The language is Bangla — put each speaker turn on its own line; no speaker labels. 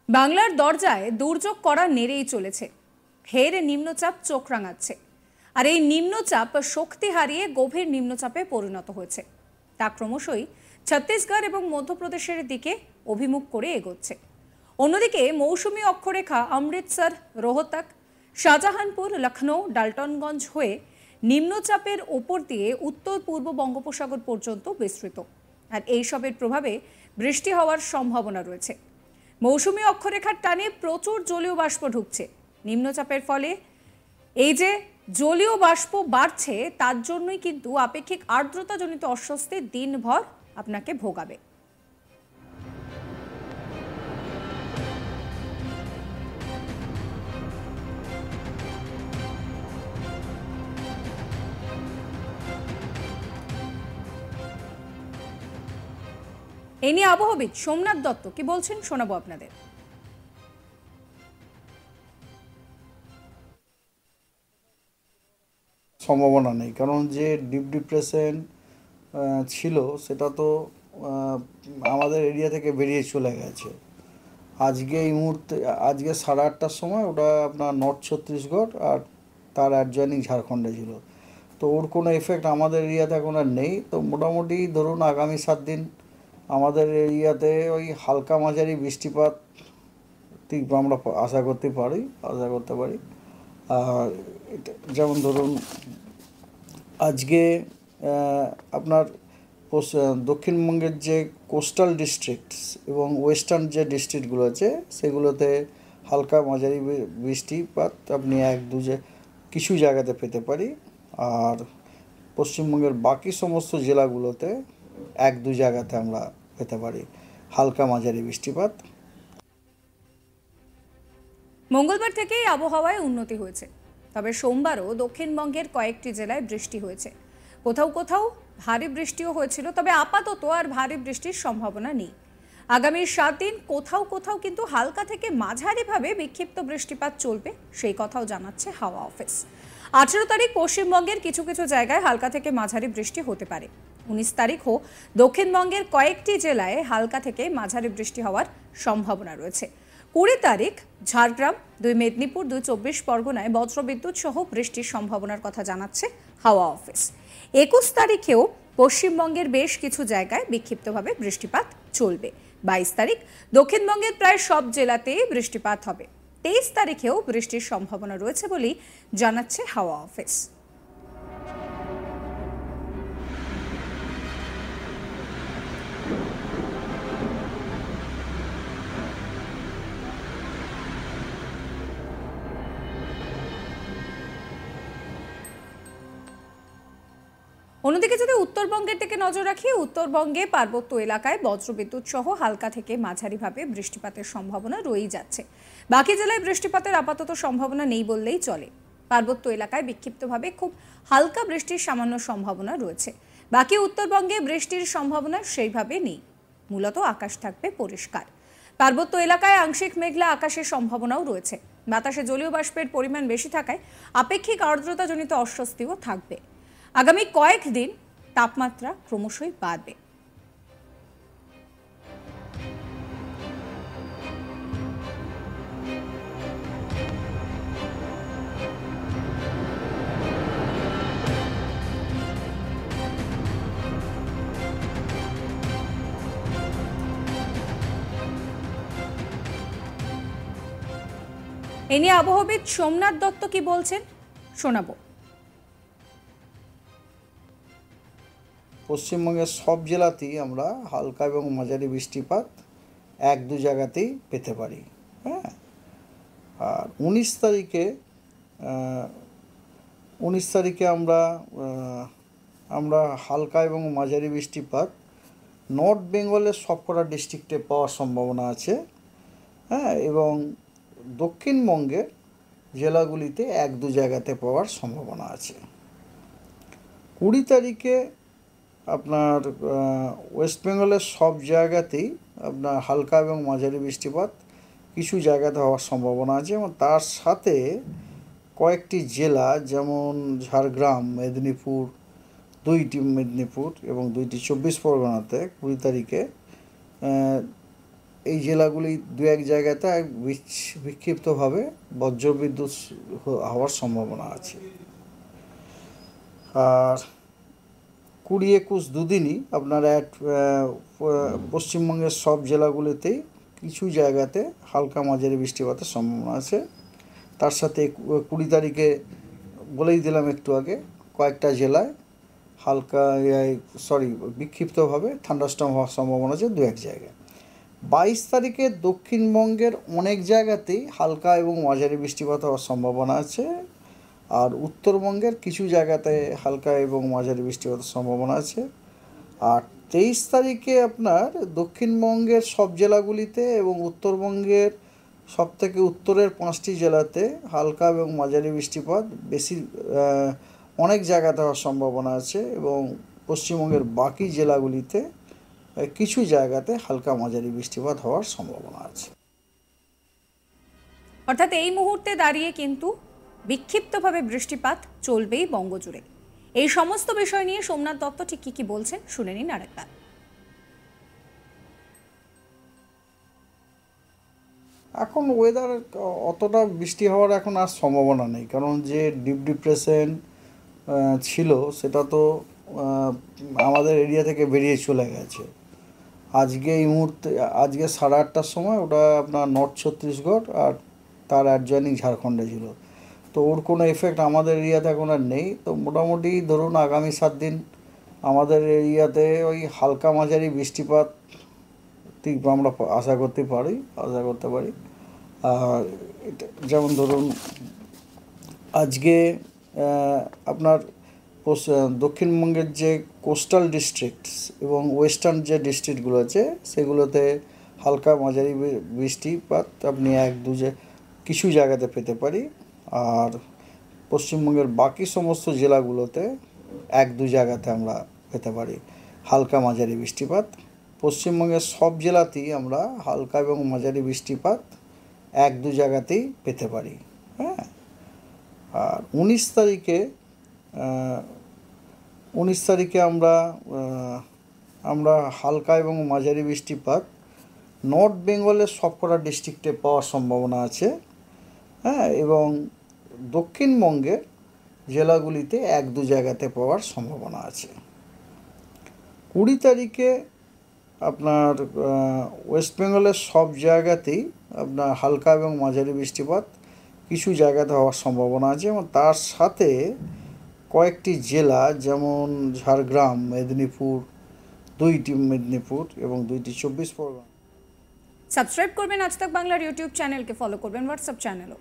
বাংলার দরজায় দুর্যোগ করা নেড়েই চলেছে। ফের নিম্নচাপ চোখ রাঙাচ্ছে, আর এই নিম্নচাপ শক্তি হারিয়ে গভীর নিম্নচাপে পরিণত হয়েছে। তা ক্রমশই ছত্তিশগড় এবং মধ্যপ্রদেশের দিকে অভিমুখ করে এগোচ্ছে। অন্যদিকে মৌসুমী অক্ষরেখা অমৃতসর, রোহতক, শাহজাহানপুর, লখনৌ, ডাল্টনগঞ্জ হয়ে নিম্নচাপের ওপর দিয়ে উত্তর পূর্ব বঙ্গোপসাগর পর্যন্ত বিস্তৃত, আর এইসবের প্রভাবে বৃষ্টি হওয়ার সম্ভাবনা রয়েছে। মৌসুমী অক্ষরেখার টানে প্রচুর জলীয় বাষ্প ঢুকছে। নিম্নচাপের ফলে এই যে জলীয় বাষ্প বাড়ছে, তার জন্যই কিন্তু আপেক্ষিক আর্দ্রতাজনিত অস্বস্তি দিনভর আপনাকে ভোগাবে। এ নিয়ে আবহাওয়াবিদ সোমনাথ দত্ত কি বলছেন শোনাবো আপনাদের।
সম্ভাবনা নেই, কারণ যে ডিপ ডিপ্রেশন ছিল সেটা তো আমাদের এরিয়া থেকে বেরিয়ে চলে গেছে। আজকে এই মুহূর্তে আজকে 8:30টার সময় ওটা আপনার নর্থ ছত্তিশগড় আর তার অ্যাডজয়নিং ঝাড়খণ্ডে ছিল। তো ওর কোনো এফেক্ট আমাদের এরিয়াতে এখন আর নেই। তো মোটামুটি ধরুন আগামী 7 দিন আমাদের এরিয়াতে ওই হালকা মাঝারি বৃষ্টিপাত ঠিক আমরা আশা করতে পারি। আর যেমন ধরুন আজকে আপনার দক্ষিণবঙ্গের যে কোস্টাল ডিস্ট্রিক্টস এবং ওয়েস্টার্ন যে ডিস্ট্রিক্টগুলো আছে সেগুলোতে হালকা মাঝারি বৃষ্টিপাত আপনি কিছু জায়গাতে পেতে পারি। আর পশ্চিমবঙ্গের বাকি সমস্ত জেলাগুলোতে 1-2 জায়গাতে আমরা পেতে পারি হালকা মাঝারি বৃষ্টিপাত।
মঙ্গলবার থেকেই আবহাওয়ায় উন্নতি হয়েছে, তবে সোমবারও দক্ষিণবঙ্গের কয়েকটি জেলায় বৃষ্টি হয়েছে। কোথাও কোথাও ভারী বৃষ্টিও হয়েছিল, তবে আপাতত আর ভারী বৃষ্টির সম্ভাবনা নেই। আগামী 7 দিন কোথাও কোথাও কিন্তু হালকা থেকে মাঝারিভাবে বিক্ষিপ্ত বৃষ্টিপাত চলবে, সেই কথাও জানাচ্ছে হাওয়া অফিস। 18 তারিখ পশ্চিমবঙ্গের কিছু কিছু জায়গায় হালকা থেকে মাঝারি বৃষ্টি হতে পারে। 19 তারিখও দক্ষিণবঙ্গের কয়েকটি জেলায় হালকা থেকে মাঝারি বৃষ্টি হওয়ার সম্ভাবনা রয়েছে। 20 তারিখ ঝাড়গ্রাম, 2 মেদিনীপুর, 2 চব্বিশ পরগনায় বজ্রবিদ্যুৎ সহ বৃষ্টির সম্ভাবনার কথা জানাচ্ছে হাওয়া অফিস। 21 তারিখেও পশ্চিমবঙ্গের বেশ কিছু জায়গায় বিক্ষিপ্তভাবে বৃষ্টিপাত চলবে। 22 তারিখ দক্ষিণবঙ্গের প্রায় সব জেলাতেই বৃষ্টিপাত হবে। 23 তারিখেও বৃষ্টির সম্ভাবনা রয়েছে বলেই জানাচ্ছে হাওয়া অফিস। অন্যদিকে যদি উত্তরবঙ্গের দিকে নজর রাখি, উত্তরবঙ্গে পার্বত্য এলাকায় বজ্রবিদ্যুৎ সহ হালকা থেকে মাঝারিভাবে বৃষ্টিপাতের সম্ভাবনা রয়েই যাচ্ছে। বাকি জেলায় বৃষ্টিপাতের আপাতত সম্ভাবনা নেই বললেই চলে। পার্বত্য এলাকায় বিক্ষিপ্তভাবে খুব হালকা বৃষ্টির সামান্য সম্ভাবনা রয়েছে। বাকি উত্তরবঙ্গে বৃষ্টির সম্ভাবনা সেইভাবে নেই, মূলত আকাশ থাকবে পরিষ্কার। পার্বত্য এলাকায় আংশিক মেঘলা আকাশের সম্ভাবনাও রয়েছে। বাতাসে জলীয় বাষ্পের পরিমাণ বেশি থাকায় আপেক্ষিক আর্দ্রতাজনিত অস্বস্তিও থাকবে। আগামী কয়েকদিন তাপমাত্রা ক্রমশই বাড়বে। এ নিয়ে আবহাওয়াবিদ সোমনাথ দত্ত কি বলছেন শোনাবো।
পশ্চিমবঙ্গের সব জেলাতেই আমরা হালকা এবং মাঝারি বৃষ্টিপাত 1-2 জায়গাতেই পেতে পারি। হ্যাঁ, আর 19 তারিখে আমরা হালকা এবং মাঝারি বৃষ্টিপাত নর্থ বেঙ্গলের সবকটা ডিস্ট্রিক্টে পাওয়ার সম্ভাবনা আছে। হ্যাঁ, এবং দক্ষিণবঙ্গের জেলাগুলিতে 1-2 জায়গাতে পাওয়ার সম্ভাবনা আছে। 20 তারিখে আপনার ওয়েস্ট বেঙ্গলের সব জায়গাতেই আপনার হালকা এবং মাঝারি বৃষ্টিপাত কিছু জায়গাতে হওয়ার সম্ভাবনা আছে, এবং তার সাথে কয়েকটি জেলা যেমন ঝাড়গ্রাম, মেদিনীপুর, 2টি মেদিনীপুর এবং 2টি 24 পরগনাতে 20 তারিখে এই জেলাগুলি দু এক জায়গাতে বিক্ষিপ্তভাবে বজ্রবিদ্যুৎ হওয়ার সম্ভাবনা আছে। আর 20-21 দুদিনই আপনার পশ্চিমবঙ্গের সব জেলাগুলিতেই কিছু জায়গাতে হালকা মাঝারি বৃষ্টিপাতের সম্ভাবনা আছে। তার সাথে 20 তারিখে বলেই দিলাম একটু আগে, কয়েকটা জেলায় বিক্ষিপ্তভাবে থান্ডারস্টর্ম হওয়ার সম্ভাবনা আছে দু এক জায়গায়। 22 তারিখে দক্ষিণবঙ্গের অনেক জায়গাতেই হালকা এবং মাঝারি বৃষ্টিপাত হওয়ার সম্ভাবনা আছে। আর উত্তরবঙ্গের কিছু জায়গাতে হালকা এবং মাঝারি বৃষ্টিপাতের সম্ভাবনা আছে। আর 23 তারিখে আপনার দক্ষিণবঙ্গের সব জেলাগুলিতে এবং উত্তরবঙ্গের সবথেকে উত্তরের 5টি জেলাতে হালকা এবং মাঝারি বৃষ্টিপাত অনেক জায়গাতে হওয়ার সম্ভাবনা আছে এবং পশ্চিমবঙ্গের বাকি জেলাগুলিতে কিছু জায়গাতে হালকা মাঝারি বৃষ্টিপাত হওয়ার সম্ভাবনা আছে।
অর্থাৎ এই মুহূর্তে দাঁড়িয়ে কিন্তু বিক্ষিপ্তভাবে বৃষ্টিপাত চলবেই বঙ্গজুড়ে। এই সমস্ত বিষয় নিয়ে সোমনাথ দত্ত ঠিক কি বলছেন শুনে নিন আরেকবার।
এখন ওয়েদার অতটা বৃষ্টি হওয়ার এখন আর সম্ভাবনা নেই, কারণ যে ডিপ ডিপ্রেশন ছিল সেটা তো আমাদের এরিয়া থেকে বেরিয়ে চলে গেছে। এই মুহূর্তে আজকে 8:30টার সময় ওটা আপনার নর্থ ছত্তিশগড় আর তার অ্যাডজয়নিং ঝাড়খণ্ডে ছিল, তো ওর কোনো এফেক্ট আমাদের এরিয়াতে এখন আর নেই। তো মোটামুটি ধরুন আগামী 7 দিন আমাদের এরিয়াতে ওই হালকা মাঝারি বৃষ্টিপাত ঠিক আমরা আশা করতে পারি। আর যেমন ধরুন আজকে আপনার দক্ষিণবঙ্গের যে কোস্টাল ডিস্ট্রিক্টস এবং ওয়েস্টার্ন যে ডিস্ট্রিক্টগুলো আছে সেগুলোতে হালকা মাঝারি বৃষ্টিপাত আপনি কিছু জায়গাতে পেতে পারি। আর পশ্চিমবঙ্গের বাকি সমস্ত জেলাগুলোতে 1-2 জায়গাতে আমরা পেতে পারি হালকা মাঝারি বৃষ্টিপাত। পশ্চিমবঙ্গের সব জেলাতেই আমরা হালকা এবং মাঝারি বৃষ্টিপাত 1-2 জায়গাতেই পেতে পারি। হ্যাঁ, আর 19 তারিখে আমরা হালকা এবং মাঝারি বৃষ্টিপাত নর্থ বেঙ্গলের সবকটা ডিস্ট্রিক্টে পাওয়ার সম্ভাবনা আছে। হ্যাঁ, এবং দক্ষিণবঙ্গের জেলাগুলিতে 1-2 জায়গাতে পাওয়ার সম্ভাবনা আছে। 20 তারিখে আপনার ওয়েস্ট বেঙ্গলের সব জায়গাতেই আপনার হালকা এবং মাঝারি বৃষ্টিপাত কিছু জায়গাতে হওয়ার সম্ভাবনা আছে এবং তার সাথে কয়েকটি জেলা যেমন ঝাড়গ্রাম, মেদিনীপুর, 2টি মেদিনীপুর এবং 2টি 24 পরগনা।
সাবস্ক্রাইব করবেন আজ তাক বাংলার ইউটিউব চ্যানেলকে, ফলো করবেন হোয়াটসঅ্যাপ চ্যানেলও।